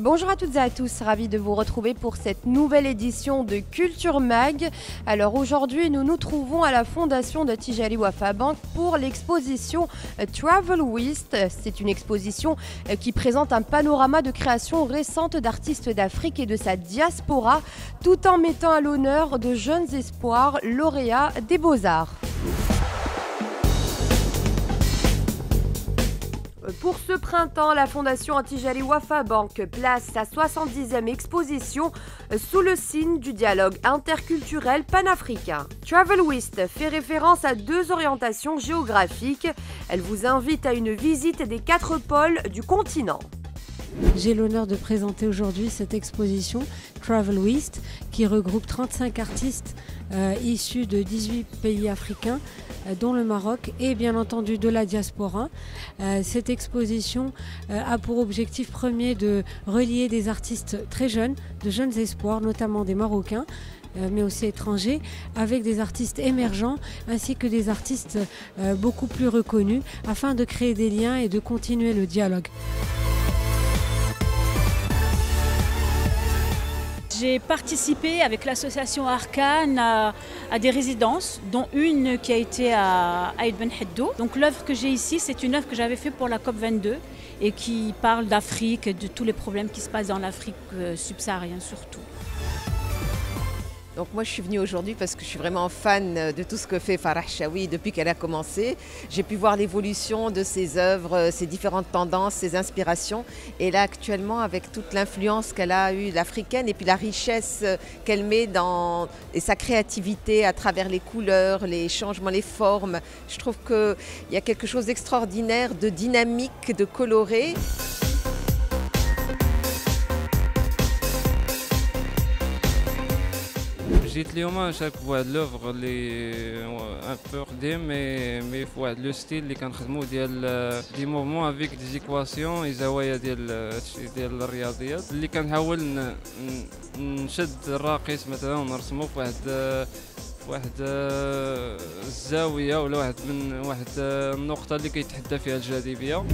Bonjour à toutes et à tous, ravi de vous retrouver pour cette nouvelle édition de Culture Mag. Alors aujourd'hui, nous nous trouvons à la fondation de Tijari Wafa Bank pour l'exposition Travel With. C'est une exposition qui présente un panorama de créations récentes d'artistes d'Afrique et de sa diaspora, tout en mettant à l'honneur de jeunes espoirs lauréats des Beaux-Arts. Pour ce printemps, la Fondation Tijari Wafa Bank place sa 70e exposition sous le signe du dialogue interculturel panafricain. Travel With fait référence à deux orientations géographiques. Elle vous invite à une visite des 4 pôles du continent. J'ai l'honneur de présenter aujourd'hui cette exposition Travel With qui regroupe 35 artistes issus de 18 pays africains, dont le Maroc et bien entendu de la diaspora. Cette exposition a pour objectif premier de relier des artistes très jeunes, de jeunes espoirs, notamment des Marocains, mais aussi étrangers, avec des artistes émergents ainsi que des artistes beaucoup plus reconnus, afin de créer des liens et de continuer le dialogue. J'ai participé avec l'association Arcane à des résidences, dont une qui a été à Aïd Ben Heddo. Donc l'œuvre que j'ai ici, c'est une œuvre que j'avais faite pour la COP22 et qui parle d'Afrique, de tous les problèmes qui se passent dans l'Afrique subsaharienne surtout. Donc moi je suis venue aujourd'hui parce que je suis vraiment fan de tout ce que fait Farah Chaoui depuis qu'elle a commencé. J'ai pu voir l'évolution de ses œuvres, ses différentes tendances, ses inspirations. Et là actuellement avec toute l'influence qu'elle a eue l'africaine et puis la richesse qu'elle met dans et sa créativité à travers les couleurs, les changements, les formes. Je trouve qu'il y a quelque chose d'extraordinaire, de dynamique, de coloré. جيت اليوم نشارك بواحد لوفغ اللي ان بو قديم مي في واحد لو ستيل اللي كنخدمو دي موفمون افيك دي زيكواسيون زوايا ديال الرياضيات اللي كنحاول نشد الراقص مثلا ونرسمو في واحد الزاويه ولا واحد النقطه اللي كيتحدى فيها الجاذبيه.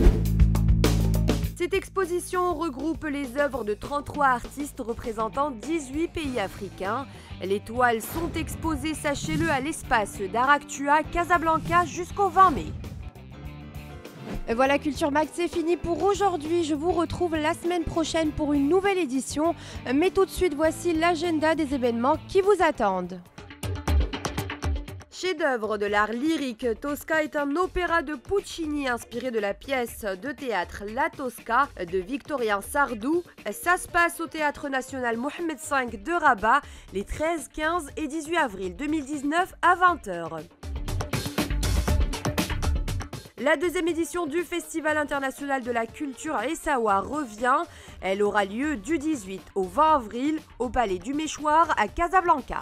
Cette exposition regroupe les œuvres de 33 artistes représentant 18 pays africains. Les toiles sont exposées, sachez-le, à l'espace d'Art Actua Casablanca jusqu'au 20 mai. Et voilà, Culture Mag, c'est fini pour aujourd'hui. Je vous retrouve la semaine prochaine pour une nouvelle édition. Mais tout de suite, voici l'agenda des événements qui vous attendent. Chef-d'œuvre de l'art lyrique, Tosca est un opéra de Puccini inspiré de la pièce de théâtre La Tosca de Victorien Sardou. Ça se passe au Théâtre National Mohamed V de Rabat les 13, 15 et 18 avril 2019 à 20h. La deuxième édition du Festival international de la culture à Essaouira revient. Elle aura lieu du 18 au 20 avril au Palais du Méchoir à Casablanca.